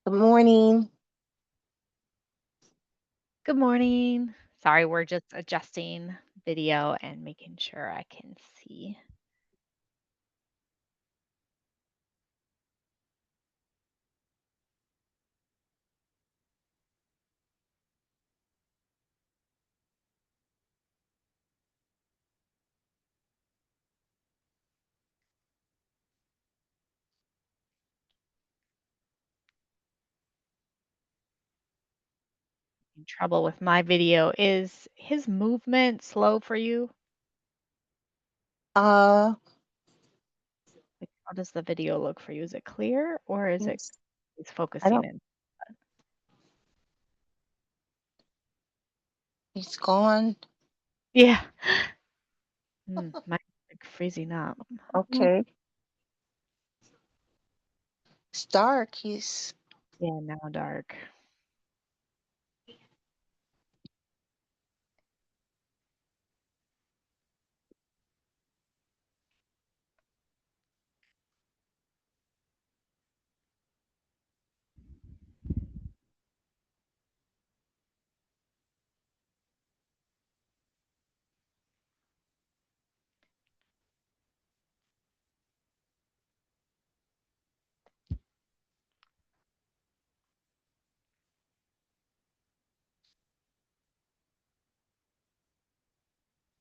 Good morning. Good morning. Sorry, we're just adjusting video and making sure I can see. In trouble with my video. Is his movement slow for you? Uh, Like, how does the video look for you? Is it clear or is it he's, he's I focusing don't, in? he's gone. Yeah. Mine's like freezing up. Mm. Okay. It's dark. He's, Yeah, now dark.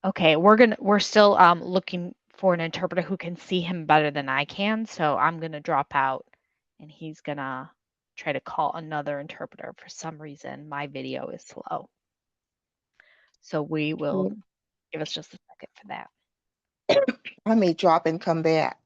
Okay, we're still looking for an interpreter who can see him better than I can, so I'm gonna drop out and he's gonna try to call another interpreter. For some reason, my video is slow. So we will give us just a second for that. I may drop and come back.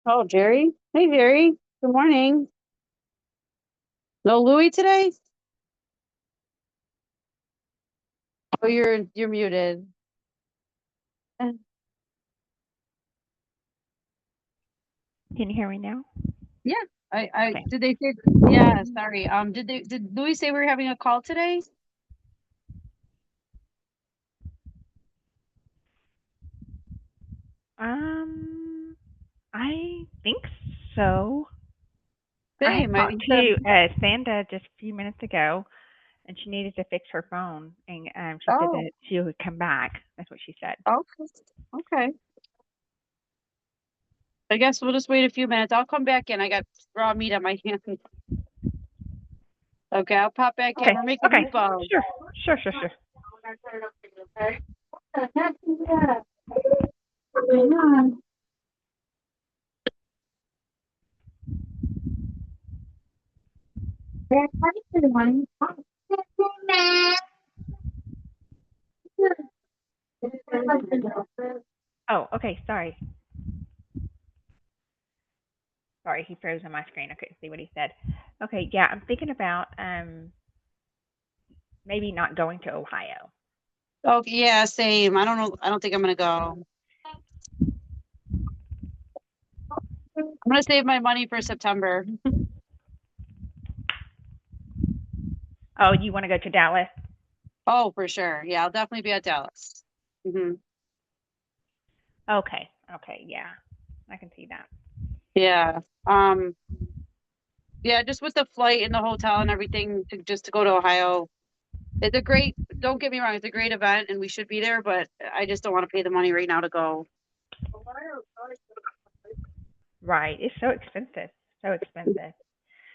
Oh, Jerry. Hey, Jerry. Good morning. No Louie today? Oh, you're muted. Can you hear me now? Yeah. I Okay. did they say yeah, sorry. Did Louis say we were having a call today? I think so. I Same. talked He said, to Sanda just a few minutes ago, and she needed to fix her phone, and she said oh, that she would come back. That's what she said. okay. Okay. I guess we'll just wait a few minutes. I'll come back in. I got raw meat on my hands. Okay, I'll pop back in. Okay. We're making Okay. meatballs. Sure. Oh, okay. Sorry. Sorry, he froze on my screen. I couldn't see what he said. Okay, yeah, I'm thinking about maybe not going to Ohio. Oh, yeah, same. I don't know. I don't think I'm gonna go. I'm gonna save my money for September. Oh, you want to go to Dallas? Oh, for sure. Yeah, I'll definitely be at Dallas. Okay. Okay, yeah. I can see that. Yeah. Yeah, just with the flight and the hotel and everything just to go to Ohio. It's a great, don't get me wrong, it's a great event and we should be there, but I just don't want to pay the money right now to go. Right. It's so expensive. So expensive. Yeah,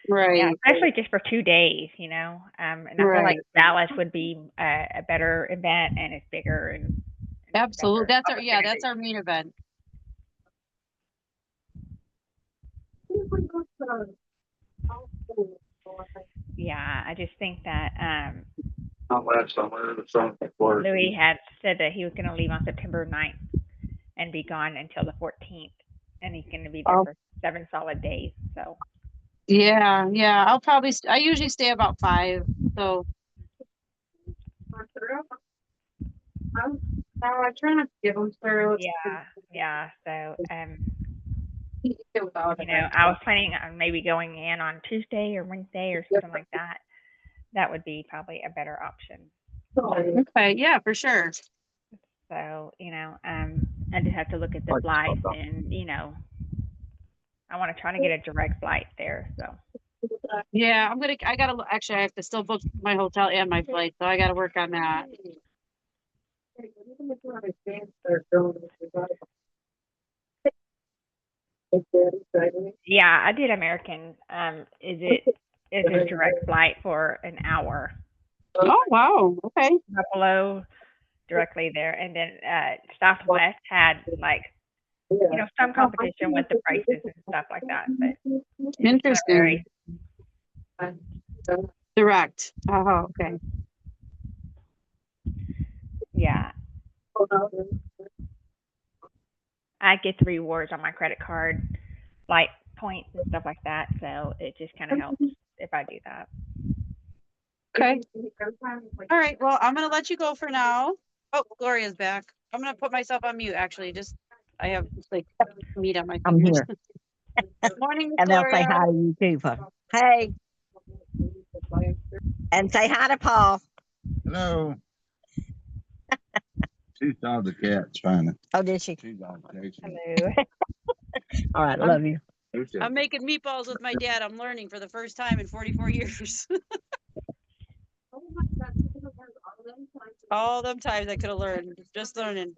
Right. especially just for 2 days, you know. And I feel like Right. Dallas would be a better event, and it's bigger and Absolutely. better That's opportunity. our main event. Yeah, I just think that Last summer or something for Louis had said that he was going to leave on September 9th and be gone until the 14th, and he's going to be there Oh, for 7 solid days. So, yeah, yeah. I usually stay about 5. So I try not to give them through. yeah. So, I was planning on maybe going in on Tuesday or Wednesday or something like that. That would be probably a better option. Okay, yeah, for sure. So, I just have to look at the flights and, I want to try to get a direct flight there. So, Yeah, actually, I have to still book my hotel and my flight, so I gotta work on that. yeah, I did American. Is a direct flight for an hour, Oh, wow. Okay. Buffalo directly there, and then Southwest had like some competition with the prices and stuff like that, but kind of Interesting. very Direct. Oh, okay. yeah. I get the rewards on my credit card, flight points and stuff like that, so it just kind of helps if I do that. Okay. All right. Well, I'm gonna let you go for now. Oh, Gloria's back. I'm gonna put myself on mute, actually. I have like meat on my I'm fingers. here. Morning, Miss And they'll say Gloria. hi to you too, folks. Hey, and say hi to Paul. Hello. She saw the cats finally. Oh, did she? She's on vacation. Hello. All right, I'm love you. I'm making meatballs with my dad. I'm learning for the first time in 44 years. All them times I could have learned. Just learning.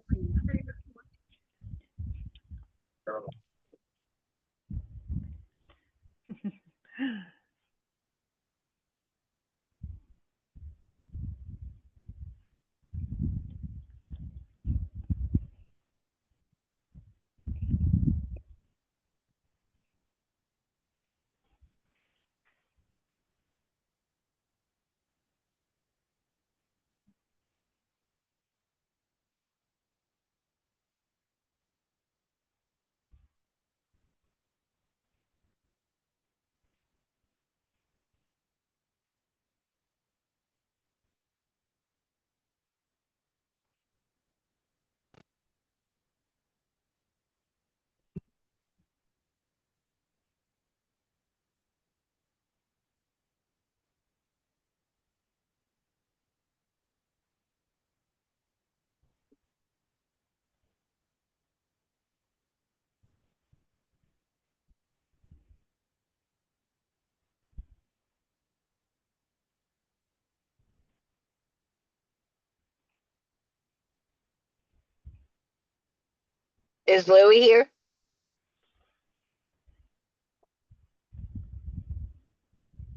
Is Louie here?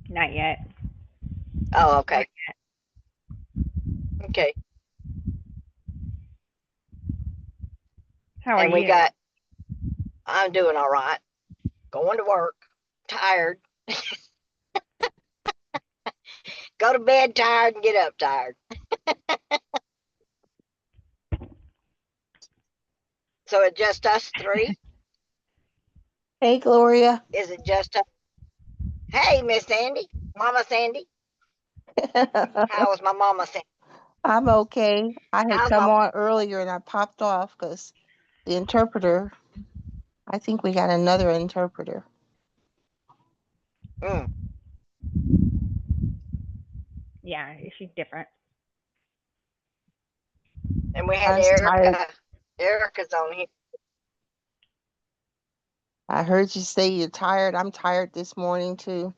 Not yet. Oh, okay. Okay. How are And we you? got, I'm doing all right. Going to work, tired. Go to bed tired and get up tired. So it's just us three? Hey, Gloria. Is it just us? Hey, Miss Sandy, Mama Sandy. How was my Mama Sandy? I'm okay. I had How's come my? on earlier and I popped off because the interpreter, I think we got another interpreter. Mm, Yeah, she's different. and we had I was tired. Erica. Erica's on here. I heard you say you're tired. I'm tired this morning too.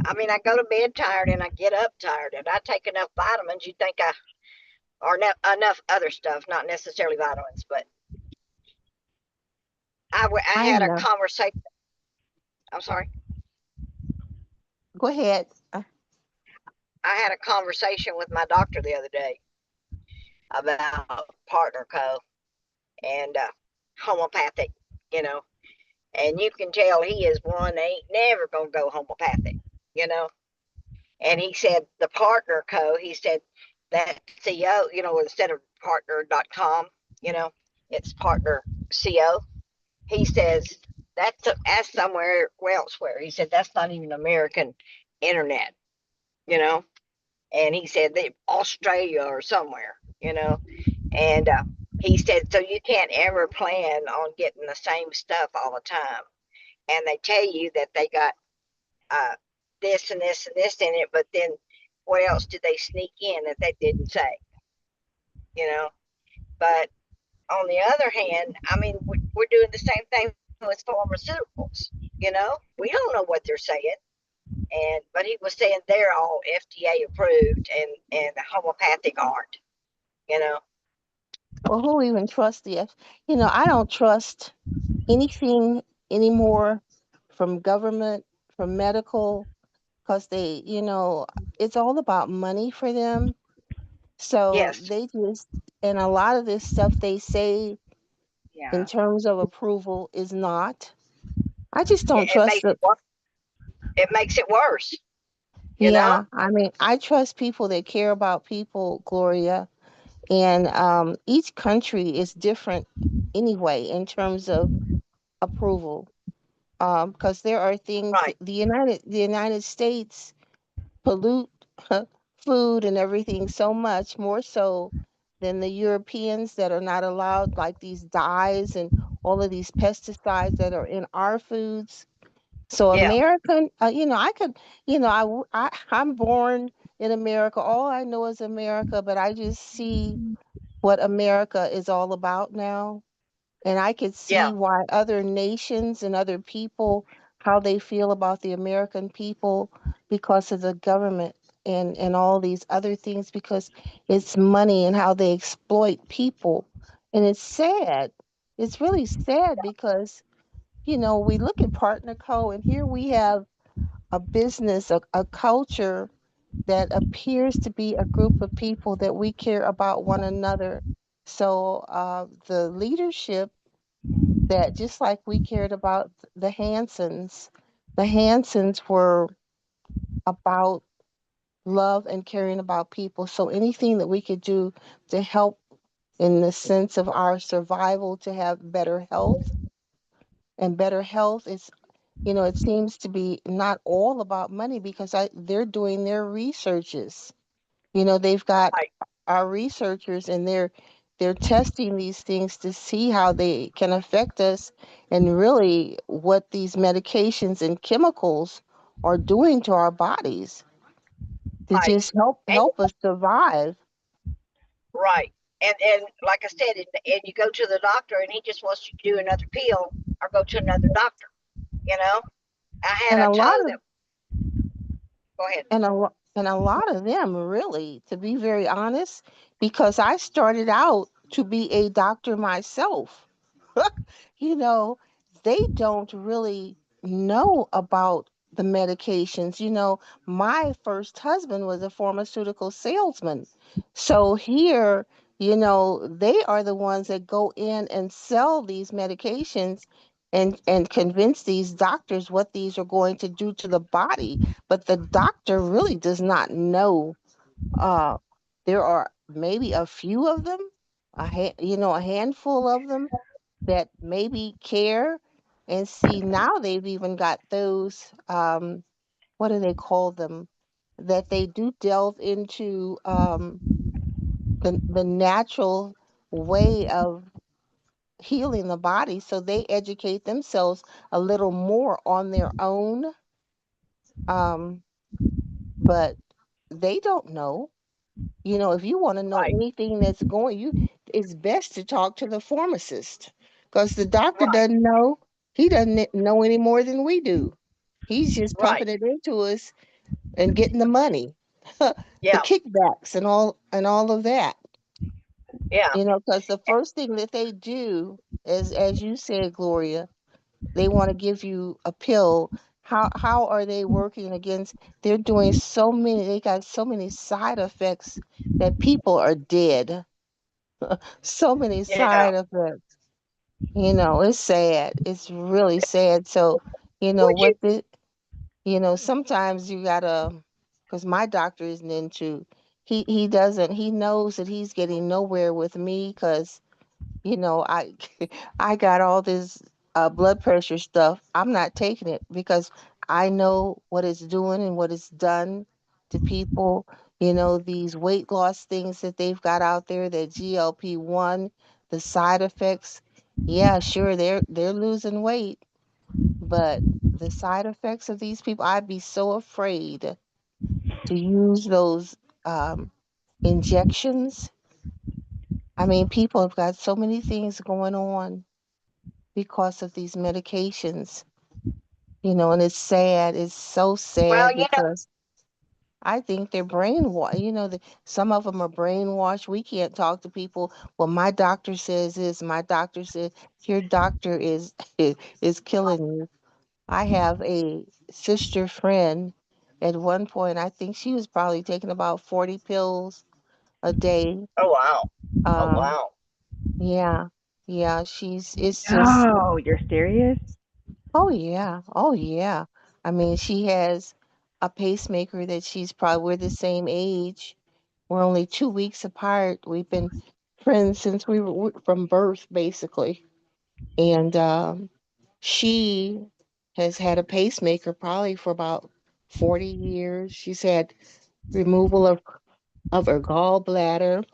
I mean, I go to bed tired and I get up tired, and I take enough vitamins. You think or enough other stuff, not necessarily vitamins, but I I had a know. conversation. I'm sorry. Go ahead. I had a conversation with my doctor the other day about partner co and homopathic, you know, and you can tell he is one ain't never gonna go homopathic, you know. And he said the partner co, he said that CO, instead of partner.com, it's partner CO. He says that's somewhere elsewhere. He said that's not even American internet, you know. And he said they Australia or somewhere, And he said so you can't ever plan on getting the same stuff all the time. And they tell you that they got uh, this and this and this in it, but then what else did they sneak in that they didn't say? You know. But on the other hand, I mean, we're doing the same thing with pharmaceuticals. We don't know what they're saying, but he was saying they're all FDA approved, and the homeopathic aren't. You know, Well, who even trusts the I don't trust anything anymore from government, from medical, because it's all about money for them. So yes, they just, and a lot of this stuff they say in Yeah. terms of approval is not. I just don't it trust makes the, it makes it worse. You know, yeah, I mean, I trust people that care about people, Gloria. And each country is different anyway in terms of approval. Because there are things right? the United States pollute food and everything so much more so than the Europeans that are not allowed, like these dyes and all of these pesticides that are in our foods. So Yeah, American, I could, I'm born in America. All I know is America, but I just see what America is all about now. And I could yeah, see why other nations and other people, how they feel about the American people because of the government and all these other things, because it's money and how they exploit people. And it's sad. It's really sad because, we look at Partner Co. and here we have a business, a culture that appears to be a group of people that we care about one another. So the leadership that just like we cared about the Hansons were about love and caring about people. So anything that we could do to help in the sense of our survival to have better health, and better health is, it seems to be not all about money because they're doing their researches. They've got right, our researchers and they're testing these things to see how they can affect us and really what these medications and chemicals are doing to our bodies to right. just help And help us survive. right. And like I said, and you go to the doctor, and he just wants you to do another pill or go to another doctor. You know, I had And a a lot toe of that. Go ahead. and a lot of them really, to be very honest, because I started out to be a doctor myself. You know, they don't really know about the medications. My first husband was a pharmaceutical salesman. So here, they are the ones that go in and sell these medications and convince these doctors what these are going to do to the body. But the doctor really does not know. uh, there are maybe a few of them, a handful of them that maybe care. And see, now they've even got those, what do they call them? That they do delve into the natural way of healing the body. So they educate themselves a little more on their own. Um, but they don't know. If you want to know Right. anything that's going, it's best to talk to the pharmacist because the doctor Right. doesn't know. He doesn't know any more than we do. He's just Right. pumping it into us and getting the money, the Yeah. kickbacks and all of that. Yeah. Because the first thing that they do is, as you said, Gloria, they want to give you a pill. How are they working against? They're doing so many. They got so many side effects that people are dead. So many Yeah. side effects. It's sad. It's really sad. So, Would you? what the sometimes you gotta, because my doctor isn't into. He doesn't. He knows that he's getting nowhere with me because I I got all this blood pressure stuff. I'm not taking it because I know what it's doing and what it's done to people. These weight loss things that they've got out there, that GLP-1, the side effects. Yeah, sure, they're losing weight, but the side effects of these people, I'd be so afraid to use those um, injections. I mean, people have got so many things going on because of these medications, and it's sad. It's so Well, sad because I think they're brainwashed. Some of them are brainwashed. We can't talk to people. Well, my doctor says this. My doctor says your doctor is is killing you. I have a sister friend. At one point, I think she was probably taking about 40 pills a day. oh wow. Oh Um, wow. yeah, yeah. It's just. No, you're serious? Oh yeah. Oh yeah. I mean, she has a pacemaker that we're the same age. We're only 2 weeks apart. We've been friends since we were from birth, basically. And she has had a pacemaker probably for about 40 years. She's had removal of her gallbladder.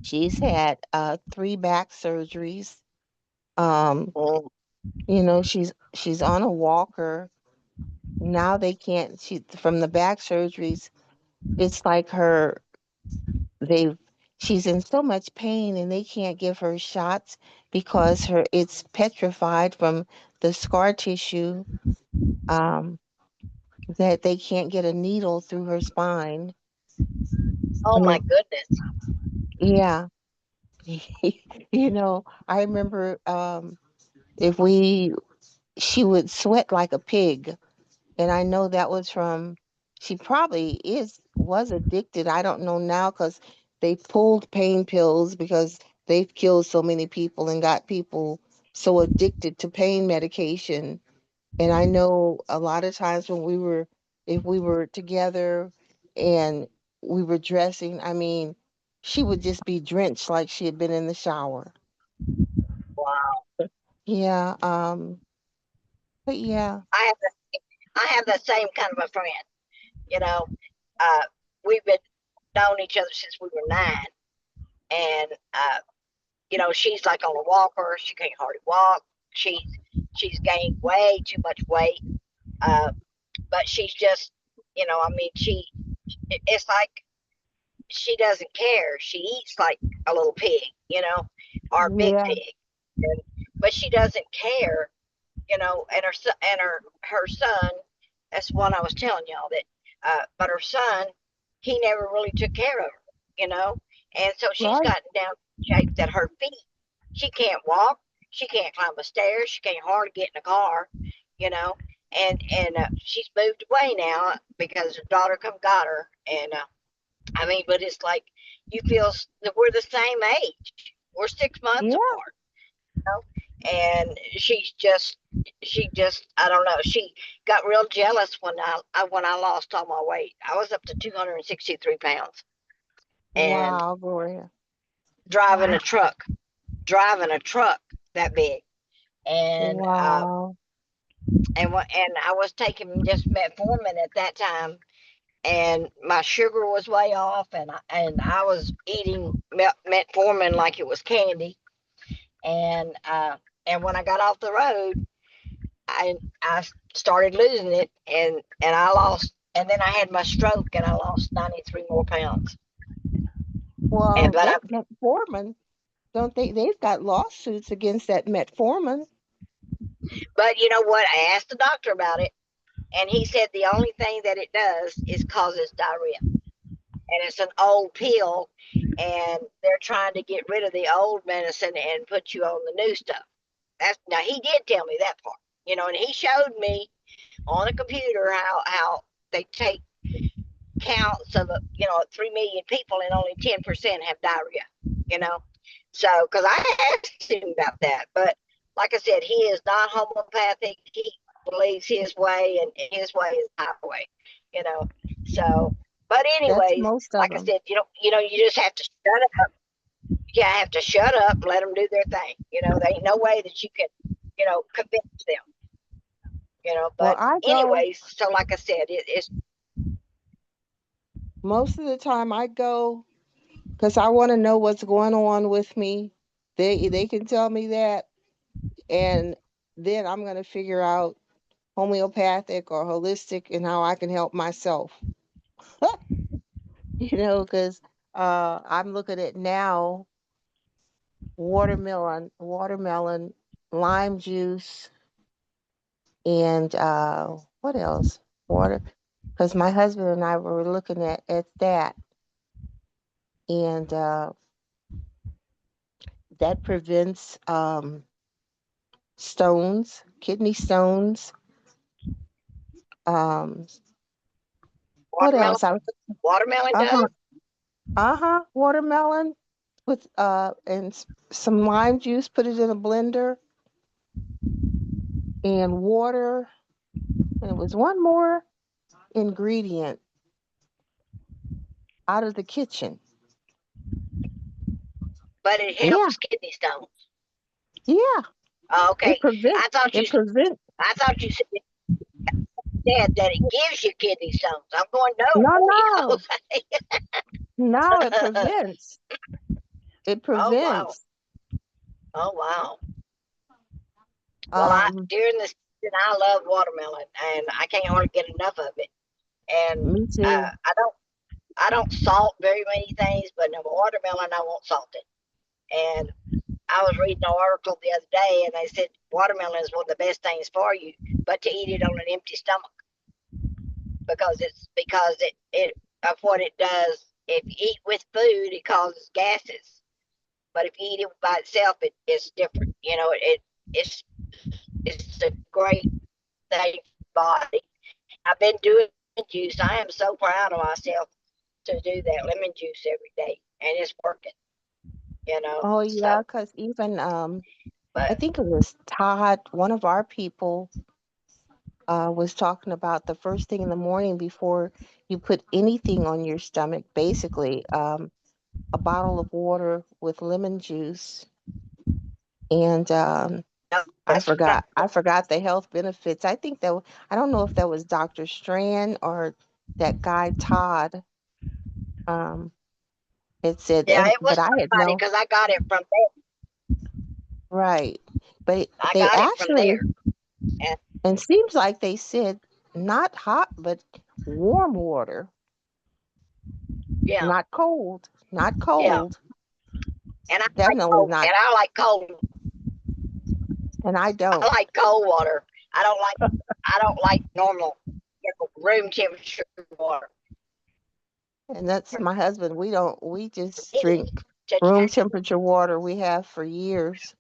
She's had 3 back surgeries. Um, Mm. she's on a walker. Now they can't, from the back surgeries, it's like they've she's in so much pain and they can't give her shots because it's petrified from the scar tissue, um that they can't get a needle through her spine. Oh my Mm, goodness. yeah. I remember, if we she would sweat like a pig. And I know that was from, she probably was addicted. I don't know now because they pulled pain pills because they've killed so many people and got people so addicted to pain medication. And I know a lot of times if we were together and we were dressing, I mean, she would just be drenched like she had been in the shower. Wow. Yeah, but yeah, I have I have that same kind of a friend. You know, uh, we've been known each other since we were 9, and she's like on a walker. She can't hardly walk. She's she's gained way too much weight. Uh, but she's just, I mean, it's like she doesn't care. She eats like a little pig, or a big yeah, pig, and, but she doesn't care, And her son, her son, that's one I was telling y'all that. But her son, he never really took care of her, and so she's right. gotten down. shape that her feet, she can't walk, she can't climb a stairs, she can't hardly get in a car, you know. And she's moved away now because her daughter come got her. And I mean, but it's like you feel that we're the same age. We're 6 months Yeah. apart, you know? And she just I don't know. She got real jealous when I lost all my weight. I was up to 263 pounds and Wow, Gloria. driving Wow. a truck that big. And Wow. and I was taking just metformin at that time, and my sugar was way off, and I was eating metformin like it was candy. And when I got off the road, I started losing it, and I lost, and then I had my stroke, and I lost 93 more pounds. And Well, that metformin, don't they've got lawsuits against that metformin. but you know what? I asked the doctor about it, and he said the only thing that it does is causes diarrhea. And it's an old pill, and they're trying to get rid of the old medicine and put you on the new stuff. Now he did tell me that part, you know, and he showed me on a computer how they take counts of 3 million people and only 10% have diarrhea, you know. So because I asked him about that, but like I said, he is not homeopathic. He believes his way, and his way is my way, you know. So, but That's anyways, most of like I them. said, you just have to shut up. You have to shut up, let them do their thing. You know, there ain't no way that you can, convince them. Well, But I go anyways, so like I said, it's most of the time I go because I want to know what's going on with me. They can tell me that, and then I'm going to figure out homeopathic or holistic and how I can help myself. Because I'm looking at now watermelon, lime juice, and what else? Water. Because my husband and I were looking at that, and that prevents stones, kidney stones. Um, what watermelon. else? Watermelon Uh-huh, does. watermelon with and some lime juice. Put it in a blender and water. And it was one more ingredient out of the kitchen. But it Yeah, helps kidney stones. yeah. Oh, It okay. prevent. I thought you It prevent. said that it gives you kidney stones. I'm going, no, No, boy. no, no. It prevents. It Oh wow. prevents. Oh wow. Well, Um, during the season I love watermelon, and I can't hardly get enough of it. And Me too. I don't salt very many things, but the watermelon I won't salt it. And I was reading an article the other day, and they said watermelon is one of the best things for you, but to eat it on an empty stomach, because it of what it does. If you eat with food, it causes gases, but if you eat it by itself, it's different. It's a great thing for the body. I've been doing juice. I am so proud of myself to do that lemon juice every day, and it's working. Oh yeah, So, because even I but think it was Todd, one of our people, was talking about the first thing in the morning before you put anything on your stomach, basically, a bottle of water with lemon juice. And no, I that's what forgot. I forgot the health benefits. I think that I don't know if that was Dr. Strand or that guy Todd. Um, it said, yeah, and it but was I had somebody no because I got it from there. right. But I they got it from actually, there, and and seems like they said not hot, but warm water, yeah, not cold, not yeah, cold, and definitely not, I like cold. and I I don't. like cold water. I don't like normal, room temperature water. And that's my husband. We don't. We just It, drink. room temperature water we have for years.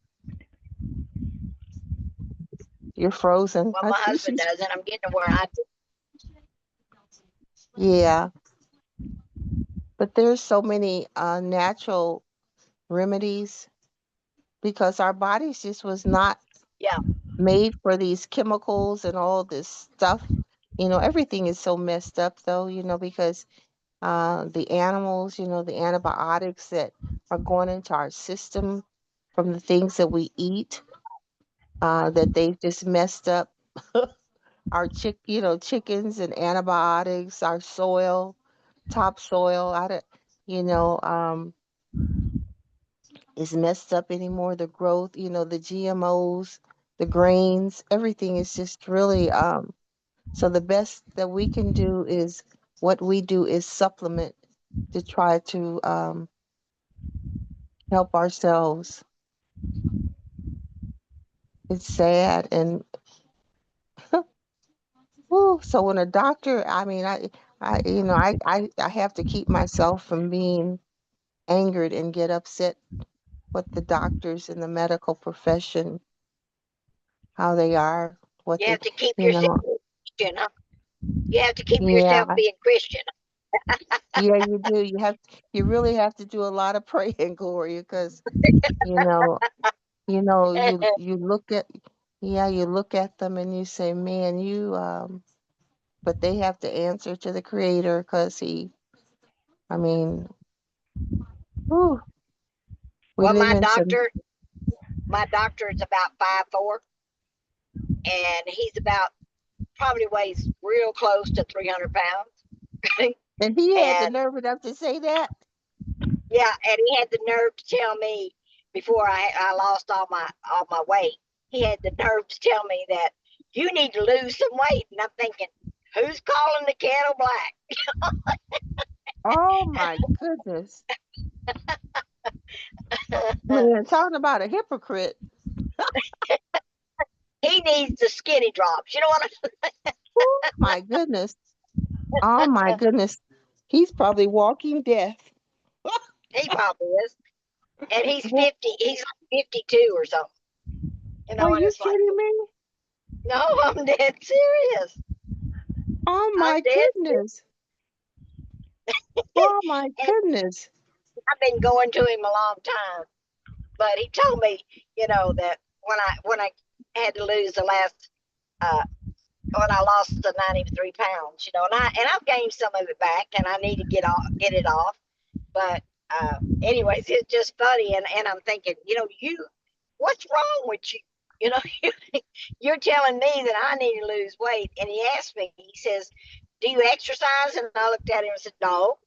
You're frozen. Well, I my see husband she's, does, and I'm getting to where I do. yeah. But there's so many natural remedies because our bodies just was not Yeah, made for these chemicals and all this stuff. Everything is so messed up though, because the animals, the antibiotics that are going into our system from the things that we eat, that they've just messed up our chickens and antibiotics, our soil, topsoil, I don't, you know, is messed up anymore. The growth, the GMOs, the grains, everything is just really, so the best that we can do is what we do is supplement to try to help ourselves. It's sad and whew, so when a doctor, I mean, I have to keep myself from being angered and get upset with the doctors in the medical profession, how they are, what you they, have to keep you yourself know, Christian, huh? You have to keep yeah, yourself being Christian. yeah, you do. You really have to do a lot of praying, Gloria, because you know, you look at, yeah, you look at them and you say, man, but they have to answer to the Creator because I mean, whew, we Well, live in some, my doctor is about 5'4", and he's about probably weighs real close to 300 pounds. and he had the And nerve enough to say that. yeah, and he had the nerve to tell me before I lost all my weight. He had the nerve to tell me that you need to lose some weight, and I'm thinking, who's calling the kettle black? Oh my goodness, man, talking about a hypocrite. He needs the skinny drops. You know what? Oh my goodness. Oh my goodness. He's probably walking death. He probably is, and he's Well, 50. He's like 52 or something. are And you it's like, kidding me? no, I'm dead serious. Oh I'm my dead serious. goodness. Oh my And goodness. I've been going to him a long time, but he told me, that when I had to lose the last uh, when I lost the 93 pounds, and I've gained some of it back, and I need to get it off. But anyways, it's just funny, and I'm thinking, what's wrong with you? You know, you're telling me that I need to lose weight, and he asked me, he says, "Do you exercise?" And I looked at him and said, "No."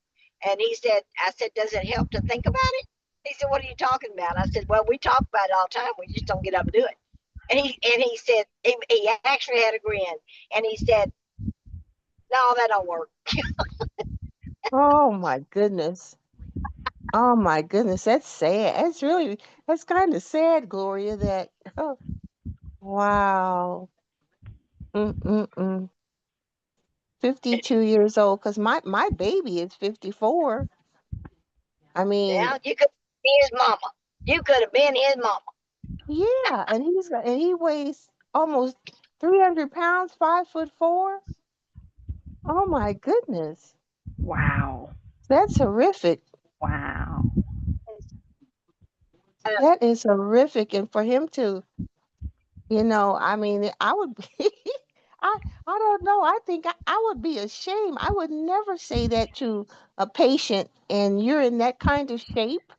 And I said, "Does it help to think about it?" He said, "What are you talking about?" I said, "Well, we talk about it all the time. We just don't get up and do it." And he said, he actually had a grin, and he said, "No, that don't work." Oh my goodness. Oh my goodness. That's sad. That's kind of sad, Gloria, that, oh, wow. Mm-mm-mm. 52 years old, because my baby is 54. I mean, Yeah, you could be his mama. You could have been his mama. yeah, and he weighs almost 300 pounds, 5'4". Oh my goodness. Wow. That's horrific. Wow. Uh, That is horrific. And for him to, I mean, I would be, I, I don't know. I think I would be ashamed. I would never say that to a patient and you're in that kind of shape.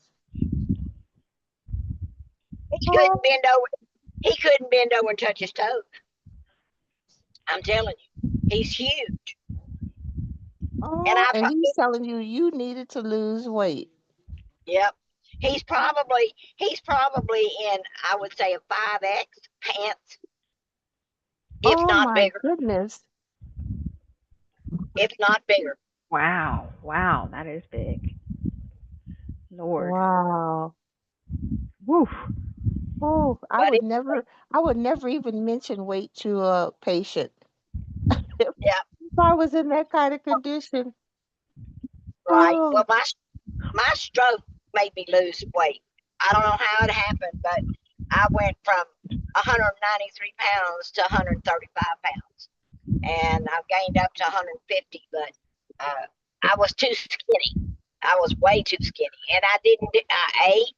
he couldn't Oh, bend over. He couldn't bend over and touch his toes. I'm telling you, he's huge. And oh, and he's telling you you needed to lose weight. yep, he's probably in, I would say, a 5X pants, if Oh not my bigger, goodness. if not bigger. Wow. Wow. That is big. Lord. Wow. Woof. Oh, But I would never even mention weight to a patient. If yeah, I was in that kind of condition. right. Well, Oh, my stroke made me lose weight. I don't know how it happened, but I went from 193 pounds to 135 pounds, and I've gained up to 150. But I was too skinny. I was way too skinny, and I didn't. I ate,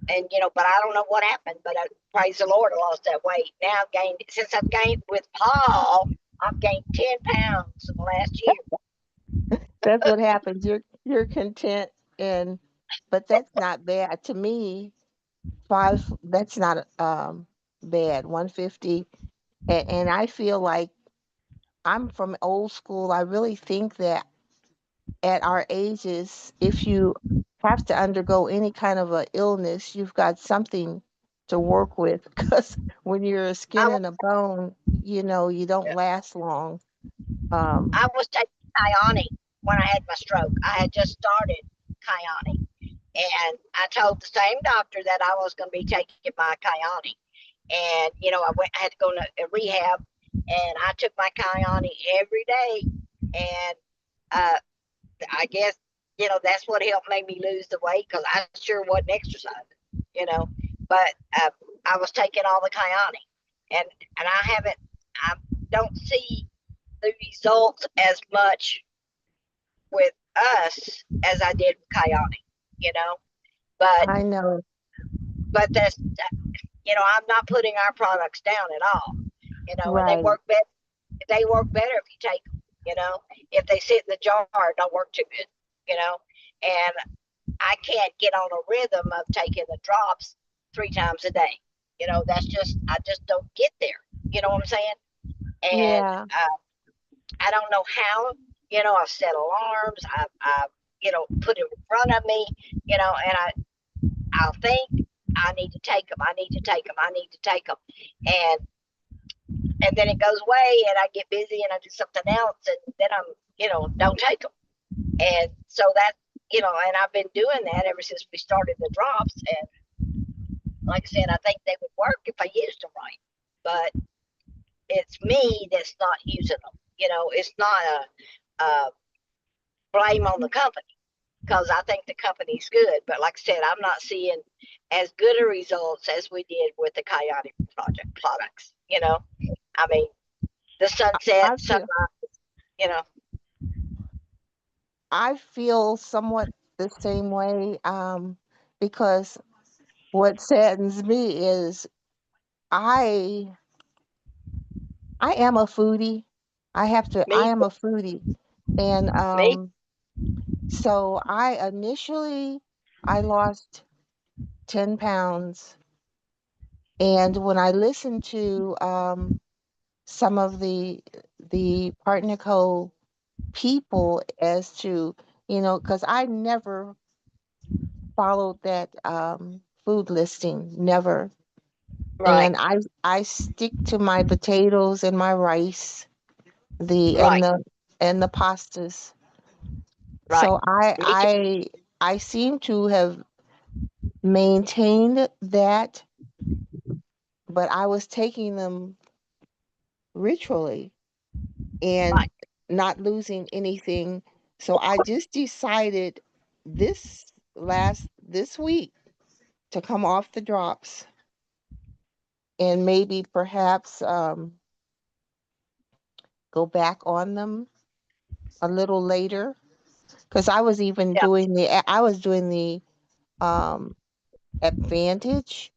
and but I don't know what happened. But praise the Lord, I lost that weight. Now I've gained since I've gained with Paul. I've gained 10 pounds in the last year. That's what happens. You're content, and but that's not bad to me. That's not bad. 150, and I feel like I'm from old school. I really think that at our ages, if you have to undergo any kind of a illness, you've got something to work with. Because when you're a I, skin and a bone, you don't last long. I was taking Kyani when I had my stroke. I had just started Kyani, and I told the same doctor that I was going to be taking my Kyani. And I had to go to rehab, and I took my Kyani every day. And I guess that's what helped make me lose the weight, because I sure wasn't exercising. But I was taking all the Kyani, and I don't see the results as much with us as I did with Kyani. But I know, that's I'm not putting our products down at all. And they right? work better. They work better if you take them. If they sit in the jar, it don't work too good. And I can't get on a rhythm of taking the drops 3 times a day. I just don't get there. You know what I'm saying? And Yeah, I don't know how. I've set alarms. I put it in front of me. And I'll think I need to take them. I need to take them. I need to take them. And then it goes away, and I get busy and I do something else, and then I'm don't take them. And so that and I've been doing that ever since we started the drops. And like I said, I think they would work if I used them right, but it's me that's not using them. It's not a blame on the company, because I think the company's good. But like I said, I'm not seeing as good a results as we did with the Coyote products. I mean, the sunset, I sunrise. feel You know, I feel somewhat the same way. Because what saddens me is I I am a foodie. I me, am a foodie. And me. so I lost 10 pounds. And when I listened to some of the Partner Co people as to, because I never followed that food listing, never. Right, And I stick to my potatoes and my rice, the right, and the pastas. right. So I Me too. I I seem to have maintained that, but I was taking them ritually and Right. not losing anything. So I just decided this week to come off the drops and maybe perhaps go back on them a little later, because Yeah, I was doing the um advantage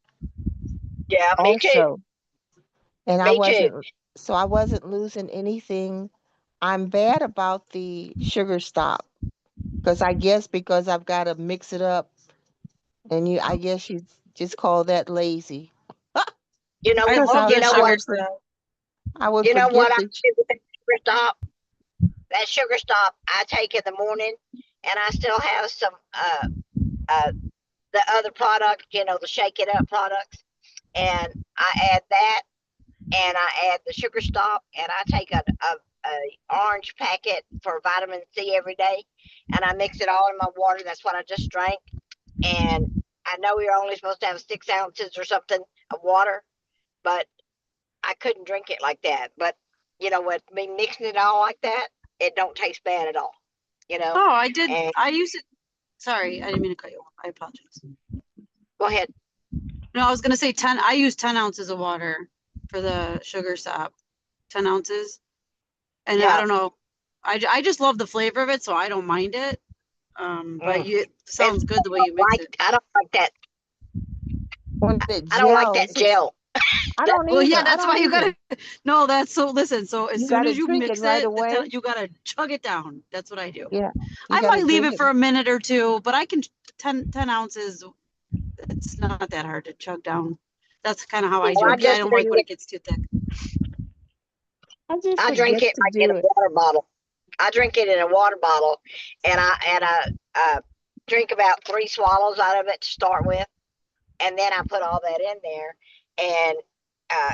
yeah. Me too. also, and Me too. I wasn't losing anything. I'm bad about the sugar stop, because I guess because I've got to mix it up, and I guess you just call that lazy. You know, I Because love you the know sugar what? stuff. I would You know forget what I the do with that sugar stop? That sugar stop I take in the morning, and I still have some uh the other product, the shake it up products, and I add that, and I add the sugar stop, and I take a orange packet for vitamin C every day, and I mix it all in my water. That's what I just drank. And I know you're only supposed to have 6 ounces or something of water, but I couldn't drink it like that. But with me mixing it all like that, it don't taste bad at all. Oh, I did. And I used it. Sorry, I didn't mean to cut you off. I apologize. Go ahead. No, I was gonna say 10, I use 10 ounces of water for the sugar stop, 10 ounces. And I Yeah. don't know, I just love the flavor of it, so I don't mind it. But it sounds good the way you mix it. I don't like that. When it I don't like that gels, it's, gel. I don't Well, either. yeah, I that's why don't you either. gotta, no, that's so, listen, so as You soon gotta as you drink it mix right it, away. you gotta chug it down. That's what I do. Yeah, you I gotta might leave drink it it. for a minute or two, but I can 10 ounces. It's not that hard to chug down. That's kind of how I Well, do I it, because I just don't drink like when it. it gets too thick. I just I drink forget it to like in do a it. water bottle. I drink it in a water bottle, and I drink about 3 swallows out of it to start with, and then I put all that in there, and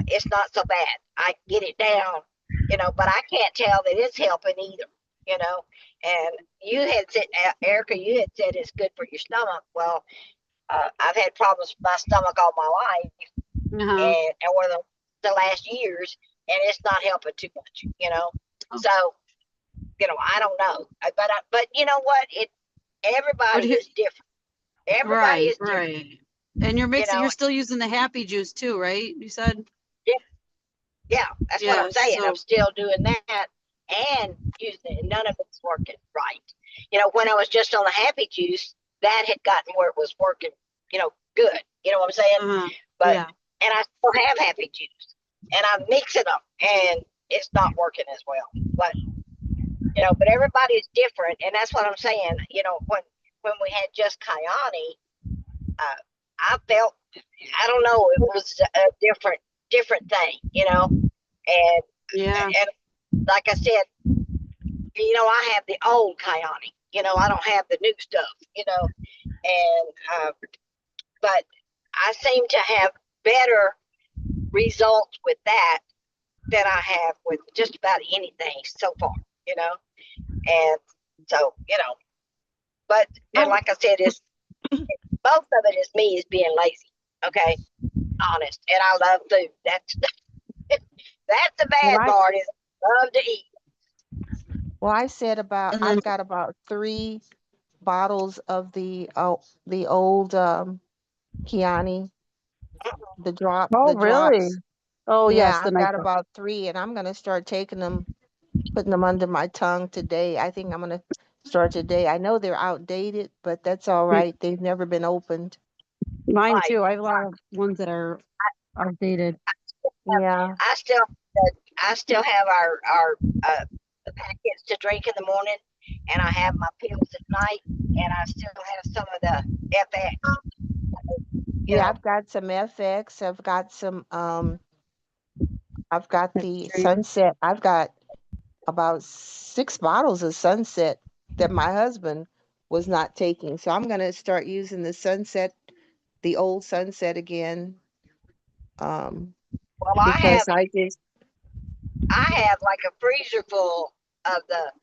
it's not so bad. I get it down, but I can't tell that it's helping either, you know. And you had said, Erica, you had said it's good for your stomach. Well, I've had problems with my stomach all my life, Uh-huh. and over the last years, and it's not helping too much. So, I don't know, but you know what? Everybody here- is different. Everybody Right, is different, right. And you're you mixing, know. you're still using the happy juice too, right? You said? Yeah, that's what Yeah, I'm saying. I'm so, still doing that and using it. None of it's working right. When I was just on the happy juice, that had gotten where it was working, good. You know what I'm saying? But yeah. and I still have happy juice, and I'm mixing them, and it's not working as well. But everybody's different, and that's what I'm saying. When we had just Kayani, I felt, I don't know, it was a different thing. And Yeah. and like I said, I have the old Kyani. I don't have the new stuff. And but I seem to have better results with that than I have with just about anything so far. And so but and like I said, it's both of it is me is being lazy. Okay, honest, and I love food. That's the Well, bad part is I love to eat. I said And then, I've got about 3 bottles of the old Kiani, the oh, really? drops. Oh, yes, Yeah, the I've night got about 3, and I'm gonna start taking them, putting them under my tongue today. I think I'm gonna start today. I know they're outdated, but that's all right. They've never been opened. Mine Right. too. I have a lot of ones that are outdated. Yeah, I still I still have our the packets to drink in the morning, and I have my pills at night, and I still have some of the FX. yeah. I've got some FX. I've got the Sunset. I've got about 6 bottles of Sunset that my husband was not taking. So I'm gonna start using the Sunset, the old Sunset again. Um, Well, because I have like a freezer full of the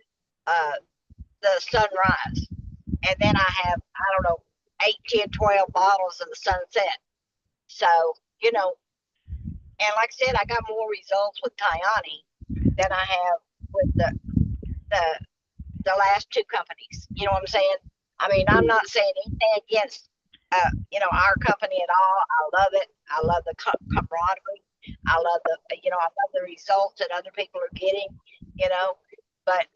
Sunrise, and then I have, I don't know, 8, 10, 12 bottles of the Sunset. So and like I said, I got more results with Kyani than I have with the the last 2 companies. You know what I'm saying? I mean, I'm not saying anything against our company at all. I love it. I love the camaraderie. I love I love the results that other people are getting. But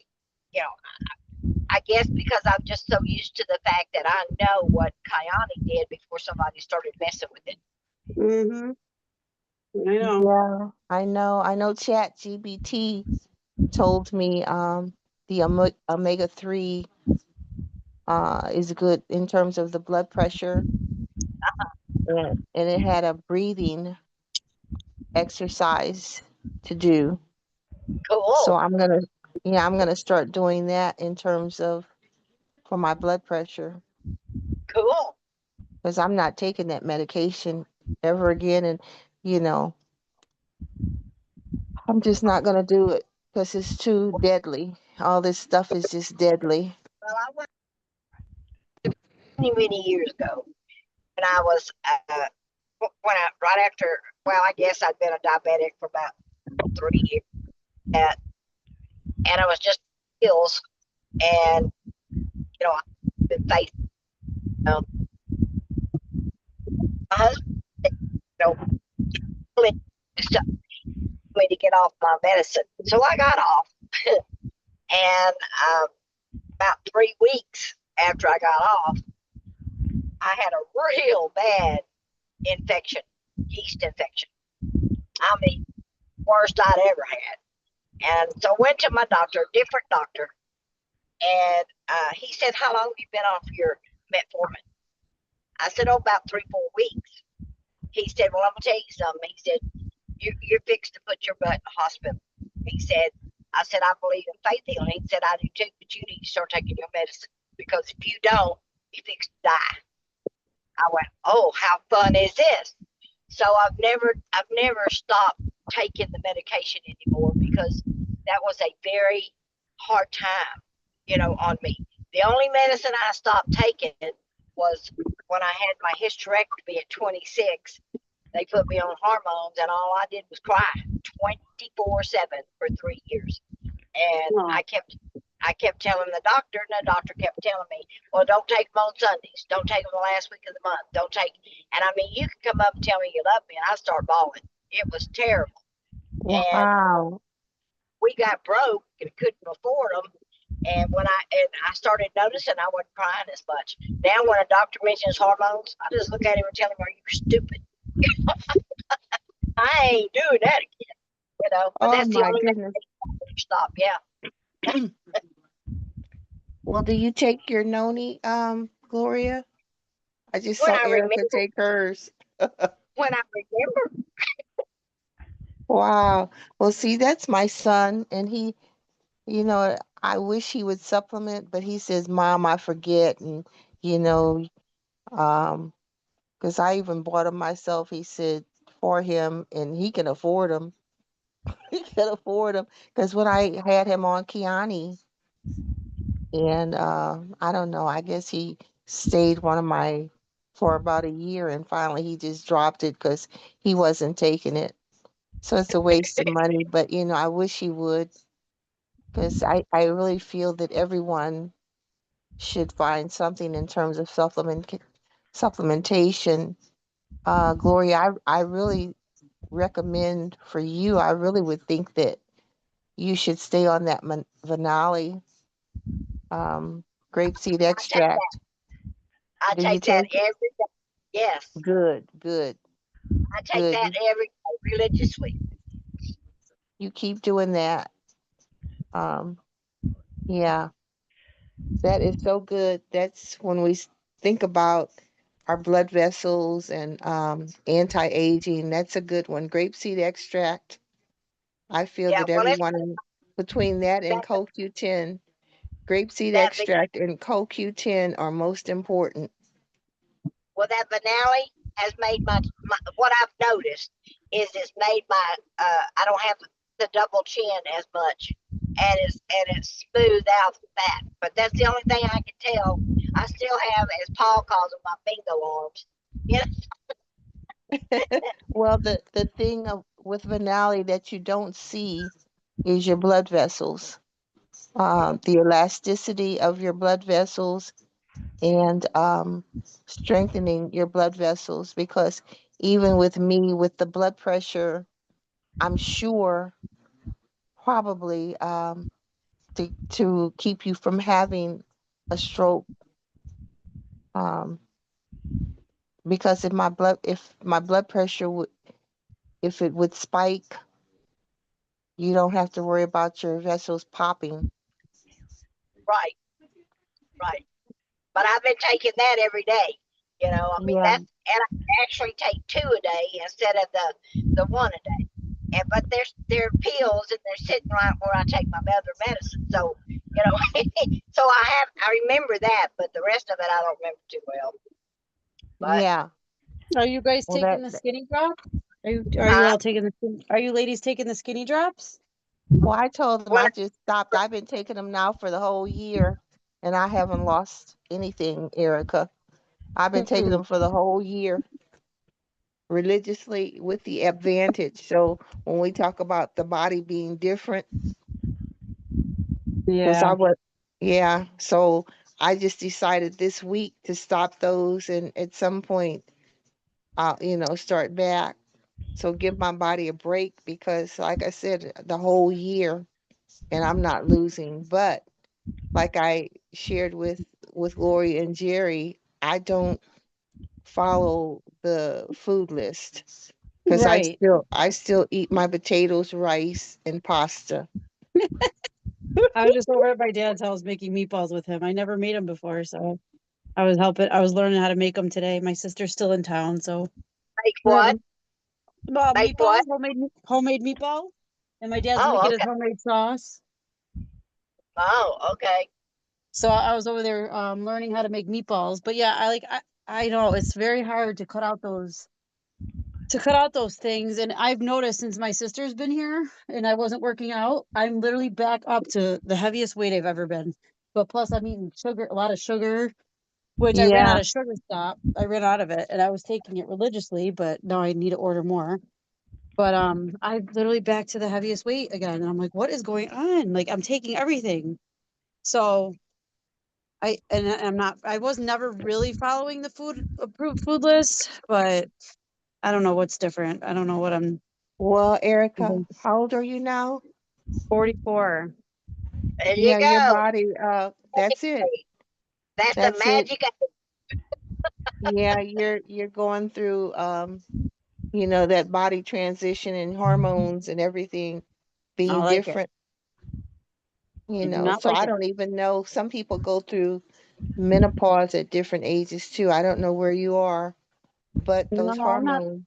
I guess because I'm just so used to the fact that I know what Kyani did before somebody started messing with it. Mm-hmm. I know. yeah, I know. I know Chat GBT told me the omega-3 is good in terms of the blood pressure, and it had a breathing exercise to do. So Cool. I'm gonna start doing that in terms of for my blood pressure, Cool. because I'm not taking that medication ever again, and you know I'm just not gonna do it because it's too deadly. All this stuff is just deadly. Well, I went many years ago, and I was right after. Well, I guess I'd been a diabetic for about 3 years, and I was just pills, and I've been faithful, know, my husband, you know, really just told me to get off my medicine. So I got off. And about 3 weeks after I got off, I had a real bad infection, yeast infection. I mean, worst I'd ever had. And so I went to my doctor, a different doctor, and he said, "How long have you been off your metformin?" I said, "Oh, about 3-4 weeks." He said, "Well, I'm gonna tell you something." He said, "You're fixed to put your butt in the hospital." He said, "I said I believe in faith healing." He said, "I do too, but you need to start taking your medicine because if you don't, you're fixed to die." I went, "Oh, how fun is this?" So I've never stopped taking the medication anymore because that was a very hard time, on me. The only medicine I stopped taking was when I had my hysterectomy at 26. They put me on hormones, and all I did was cry 24/7 for 3 years. And Oh. I kept telling the doctor, and the doctor kept telling me, "Well, don't take them on Sundays. Don't take them the last week of the month. Don't take." And I mean, you could come up and tell me you love me, and I start bawling. It was terrible. And Wow. we got broke and couldn't afford them. And when I started noticing I wasn't crying as much. Now, when a doctor mentions hormones, I just look at him and tell him, "Are you stupid?" I ain't doing that again. But Oh that's the my only goodness. thing to stop. Yeah. Well, do you take your noni, Gloria? I just When saw I Erica remember, take hers. when I remember, Wow. Well, see, that's my son, and I wish he would supplement, but he says, "Mom, I forget," and you know, um, because I even bought him myself. He said for him, and he can afford them. He can afford them because when I had him on Kiani, and I don't know, I guess he stayed one of my for about a year, and finally he just dropped it because he wasn't taking it. So it's a waste of money, but I wish he would because I really feel that everyone should find something in terms of supplementation. Gloria, I really recommend for you, I really would think that you should stay on that Vanali um, grapeseed I take extract. I Do you take that take it? every day. Yes, Good, good, I take good. that every day religiously. You keep doing that. Um, yeah, that is so good. That's when we think about our blood vessels and anti-aging. That's a good one. Grapeseed extract. I feel Yeah, that well, everyone between that and that CoQ10, grapeseed that va- extract and CoQ10 are most important. that finale has made my what I've noticed is it's made my I don't have the double chin as much, and it's smoothed out the fat. But that's the only thing I can tell. I still have, as Paul calls them, my bingo arms. Yeah, Well, the thing with Vanali that you don't see is your blood vessels, the elasticity of your blood vessels, and strengthening your blood vessels. Because even with me, with the blood pressure, I'm sure probably to keep you from having a stroke. Um, because if my blood pressure would, if it would spike, you don't have to worry about your vessels popping. right, right. But I've been taking that every day. I mean Yeah, that's, and I actually take 2 a day instead of the one a day. And but they're pills, and they're sitting right where I take my other medicine. So so I remember that, but the rest of it I don't remember too well. But yeah. Are you guys Well, taking the skinny drop? Are you uh, all taking are you ladies taking the skinny drops? well, I told them when I just stopped. I've been taking them now for the whole year, and I haven't lost anything, Erica. I've been taking Hmm. them for the whole year religiously with the advantage. So when we talk about the body being different, because Yeah. yeah. So I just decided this week to stop those and at some point I'll, start back. So give my body a break because like I said, the whole year and I'm not losing. But like I shared with Lori and Jerry, I don't follow the food list because Right. I still eat my potatoes, rice, and pasta. I was just over at my dad's house making meatballs with him. I never made them before, so I was learning how to make them today. My sister's still in town, so Make we're what? having Make what? meatballs, homemade meatball, and my dad's Oh, making his okay. homemade sauce. Oh, okay. So I was over there learning how to make meatballs. But yeah, I know it's very hard to cut out those things. And I've noticed since my sister's been here and I wasn't working out, I'm literally back up to the heaviest weight I've ever been. But plus I'm eating sugar, a lot of sugar, which I ran out Yeah. of sugar stop. I ran out of it and I was taking it religiously, but now I need to order more. But I'm literally back to the heaviest weight again. And I'm like, what is going on? Like I'm taking everything. So I was never really following the food approved food list, but I don't know what's different. I don't know what I'm Well, Erica, how old are you now? 44. There you Yeah, your go. body, that's it. That's the That's it. magic. Yeah, you're going through that body transition and hormones and everything I being don't like it. different, I do not So like I it. don't even know. Some people go through menopause at different ages too. I don't know where you are, but No, those I'm not. hormones,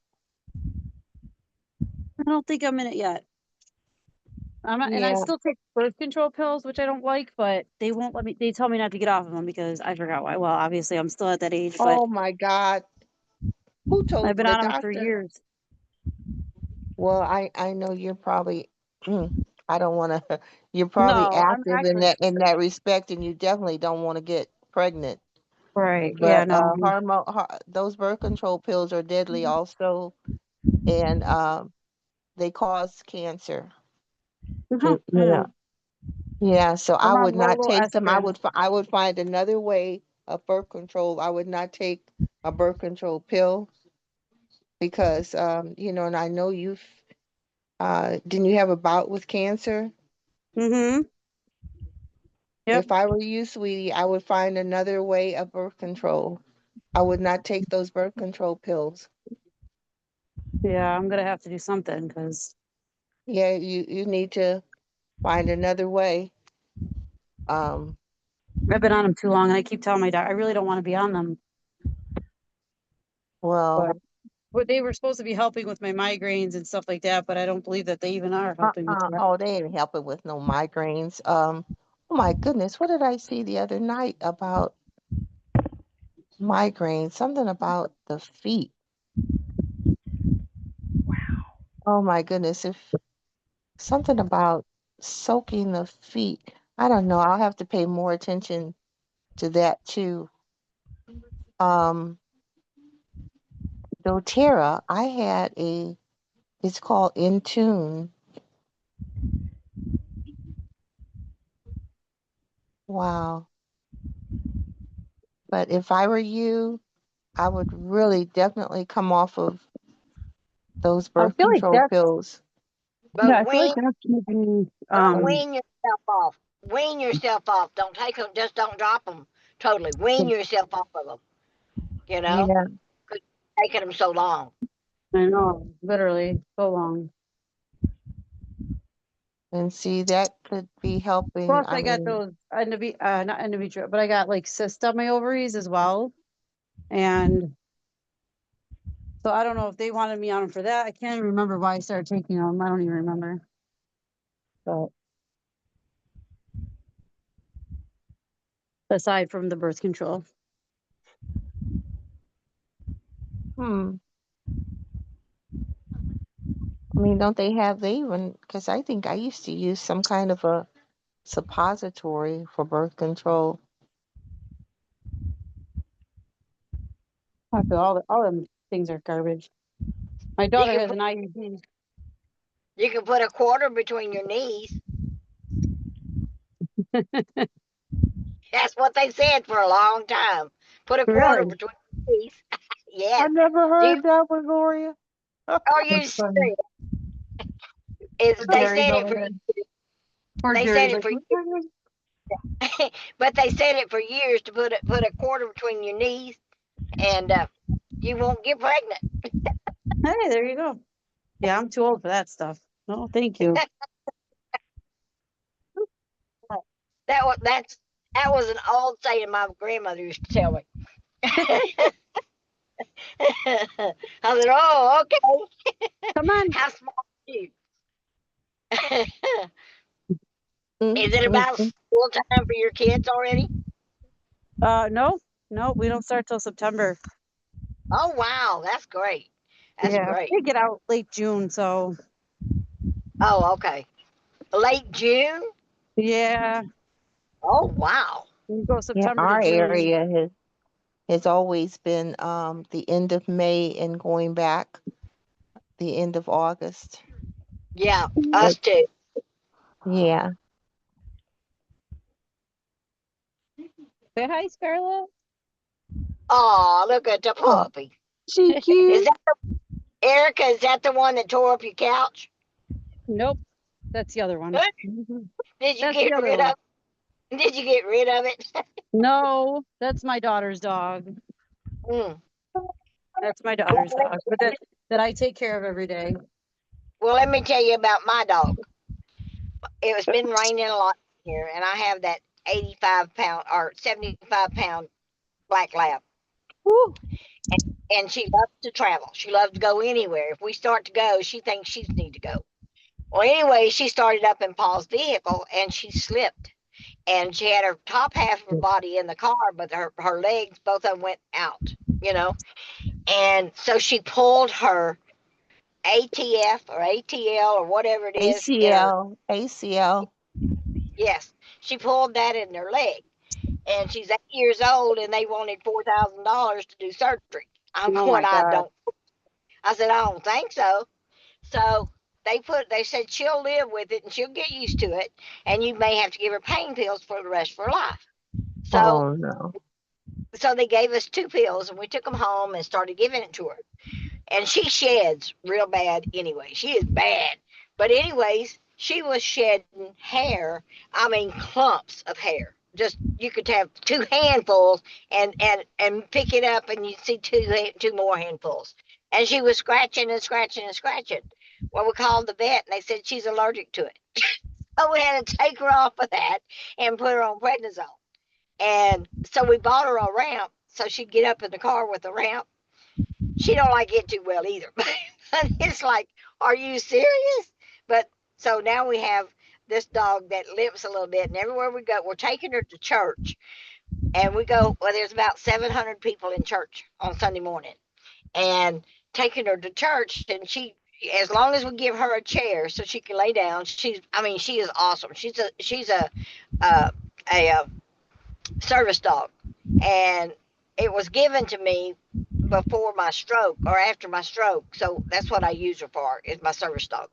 I don't think I'm in it yet. I'm not, and I yeah. still take birth control pills, which I don't like, but they won't let me. They tell me not to get off of them because I forgot why. Well, obviously, I'm still at that age, but Oh my God. Who I've told been the on them for doctor? years. Well, I know you're probably, I don't want to, you're probably No, I'm active actually in that respect, and you definitely don't want to get pregnant. right. Yeah, But no. those birth control pills are deadly also, and they cause cancer. Uh-huh, I know. Yeah. So I I'm would on low, not low take them. estrogen. I would find another way of birth control. I would not take a birth control pill because and I know didn't you have a bout with cancer? Mm-hmm. Yep. If I were you, sweetie, I would find another way of birth control. I would not take those birth control pills. Yeah, I'm gonna have to do something because Yeah, you need to find another way. Um, I've been on them too long, and I keep telling my doc I really don't want to be on them. well, But they were supposed to be helping with my migraines and stuff like that, but I don't believe that they even are helping with that. oh, they ain't helping with no migraines. Oh my goodness, what did I see the other night about migraines? Something about the feet. Oh my goodness, if something about soaking the feet. I don't know. I'll have to pay more attention to that too. Um, doTERRA, it's called Intune. Wow. But if I were you, I would really definitely come off of those I birth feel like control that's pills. yeah, But I feel like that's making don't wean yourself off. Wean yourself off. Don't take them. Just don't drop them totally. Wean yourself off of them. You know, Yeah. 'cause you're taking them so long. I know, literally so long. And see, that could be helping. Plus, I I got mean, those not endometrial, but I got like cysts on my ovaries as well, and so I don't know if they wanted me on them for that. I can't even remember why I started taking them. I don't even remember. But aside from the birth control, hmm. I mean, don't they even, because I think I used to use some kind of a suppository for birth control. I feel all them things are garbage. My You daughter can has put, an IUD. you can put a quarter between your knees. That's what they said for a long time. Put a quarter Really? between your teeth. I Yes. never Do you, heard that one, Gloria. are you That's funny. serious? Is they Jerry's said it over for there. Poor they said Jerry's it like, for but they said it for years to put a quarter between your knees and you won't get pregnant. hey, there you go. Yeah, I'm too old for that stuff. No, thank you. That was an old saying my grandmother used to tell me. I said, "Oh, okay. Come on. How smart are you?" Mm, Is it mm, about mm. school time for your kids already? No, no, we don't start till September. Oh wow, that's great. That's Yeah, great. we get out late June, so Oh, okay. Late June? yeah, Oh wow. we go Yeah, September to our June. area has always been the end of May and going back the end of August. Yeah, But us too. yeah. Say hi, Scarlett. Oh, look at the Oh, puppy. she Is cute. that Erica? Is that the one that tore up your couch? Nope, that's the other one. Mhm. Did you That's the get other rid one. of? Did you get rid of it? No, that's my daughter's dog. Mm. That's my daughter's dog, but that I take care of every day. Well, let me tell you about my dog. It was been raining a lot here, and I have that 85 pound or 75 pound black lab. Woo. And she loves to travel. She loves to go anywhere. If we start to go, she thinks she need to go. Well, anyway, she started up in Paul's vehicle and she slipped. And she had her top half of her body in the car, but her legs, both of them went out, you know. And so she pulled her ATF or ATL or whatever it is in her, ACL, ACL. yes, she pulled that in her leg. And she's 8 years old and they wanted $4,000 to do surgery. I'm Oh going, my God. I said, I don't think so. So they said she'll live with it and she'll get used to it. And you may have to give her pain pills for the rest of her life. So, Oh no. so they gave us 2 pills and we took them home and started giving it to her. And she sheds real bad anyway. She is bad. But anyways, she was shedding hair. I mean, clumps of hair. Just you could have 2 handfuls and pick it up and you'd see two more handfuls. And she was scratching and scratching and scratching. Well, we called the vet and they said she's allergic to it. So we had to take her off of that and put her on prednisone. And so we bought her a ramp so she'd get up in the car with the ramp. She don't like it too well either. But it's like, are you serious? But so now we have this dog that limps a little bit, and everywhere we go, we're taking her to church, and we go. Well, there's about 700 people in church on Sunday morning, and taking her to church, and as long as we give her a chair so she can lay down, I mean, she is awesome. She's uh, a service dog, and it was given to me before my stroke or after my stroke. So that's what I use her for, is my service dog.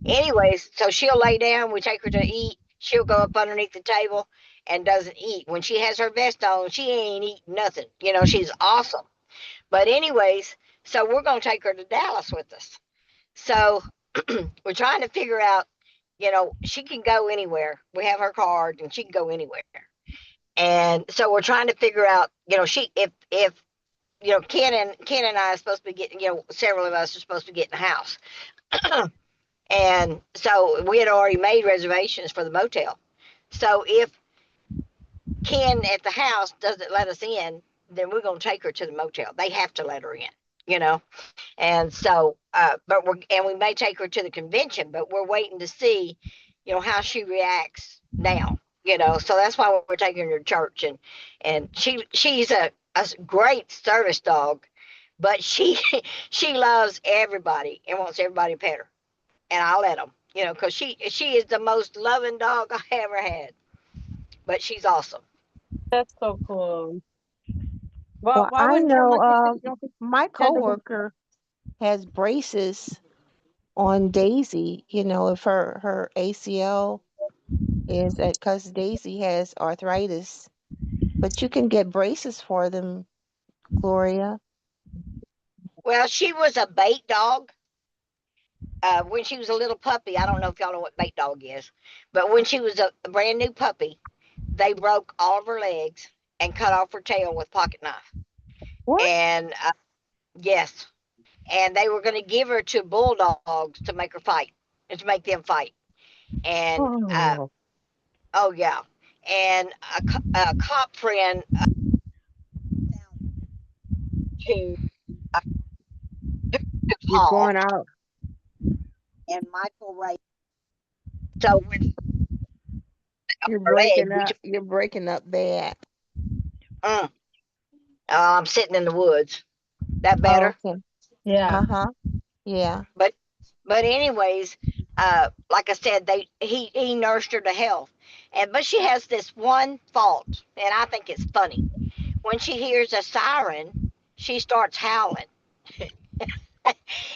Anyways, so she'll lay down, we take her to eat, she'll go up underneath the table and doesn't eat. When she has her vest on, she ain't eating nothing. She's awesome. But anyways, so we're gonna take her to Dallas with us. So we're trying to figure out, she can go anywhere. We have her card and she can go anywhere. And so we're trying to figure out, she if Ken and I are supposed to be getting, several of us are supposed to get in the house. And so we had already made reservations for the motel. So if Ken at the house doesn't let us in, then we're going to take her to the motel. They have to let her in, you know. And so, we may take her to the convention, but we're waiting to see, how she reacts now. So that's why we're taking her to church, and she's a great service dog, but she she loves everybody and wants everybody to pet her, and I let them, because she is the most loving dog I ever had, but she's awesome. That's so cool. Well, Well, why I wouldn't someone know just say, you know, my send them? coworker has braces on Daisy, if her ACL is because Daisy has arthritis But you can get braces for them, Gloria. Well, she was a bait dog. When she was a little puppy, I don't know if y'all know what bait dog is, but when she was a brand new puppy, they broke all of her legs and cut off her tail with pocket knife. What? And yes, and they were going to give her to bulldogs to make her fight and to make them fight. And Oh, oh yeah, and a cop friend to to you're Paul going out. and Michael Ray. So when You're her leg, breaking up. You're breaking up bad. mm, I'm sitting in the woods. That Oh, better? okay. Yeah. Uh-huh. Yeah. But anyways, like I said, he nursed her to health, and but she has this one fault, and I think it's funny. When she hears a siren, she starts howling.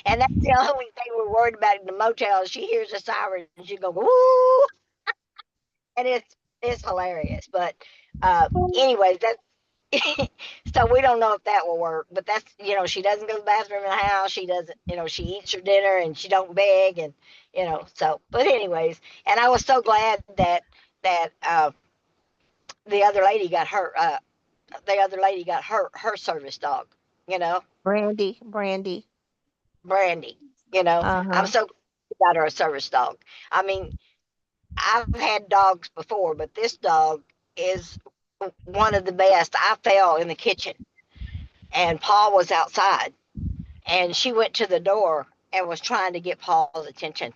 And that's the only thing we're worried about in the motel. She hears a siren and she go woo, and it's hilarious. But anyways, that's so we don't know if that will work. But that's she doesn't go to the bathroom in the house. She doesn't she eats her dinner and she don't beg and so. But anyways, and I was so glad that the other lady got her her service dog. You know, Brandy. Brandy. I'm Uh-huh. so glad she got her a service dog. I mean, I've had dogs before, but this dog is one of the best. I fell in the kitchen and Paul was outside and she went to the door and was trying to get Paul's attention.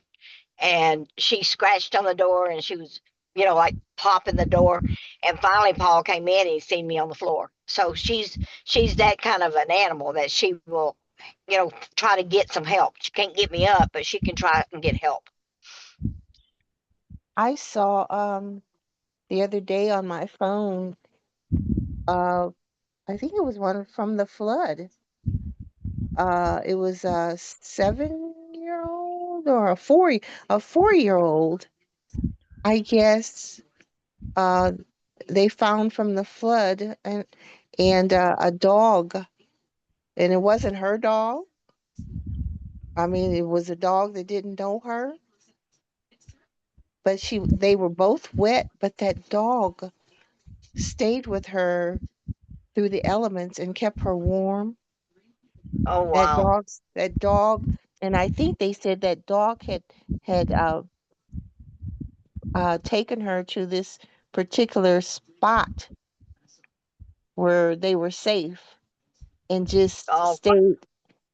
And she scratched on the door and she was, like popping the door. And finally Paul came in and he seen me on the floor. So she's that kind of an animal that she will, try to get some help. She can't get me up, but she can try and get help. I saw the other day on my phone, uh I think it was one from the flood. It was a 7-year old or a 4-year old. I guess uh they found from the flood and a dog, and it wasn't her dog. I mean, it was a dog that didn't know her, but they were both wet, but that dog stayed with her through the elements and kept her warm. Oh wow. That dog, and I think they said that dog had taken her to this particular spot where they were safe and just Oh stayed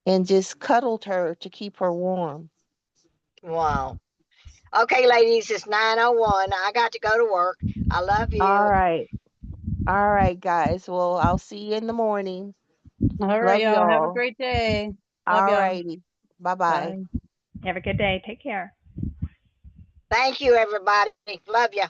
and just cuddled her to keep her warm. wow. Okay, ladies, it's 9:01. I got to go to work. I love All you. right. All right, guys. Well, I'll see you in the morning. All right, Love y'all. Have a y'all. great day. Love All y'all. righty. Bye-bye. Bye. Have a good day. Take care. Thank you, everybody. Love you.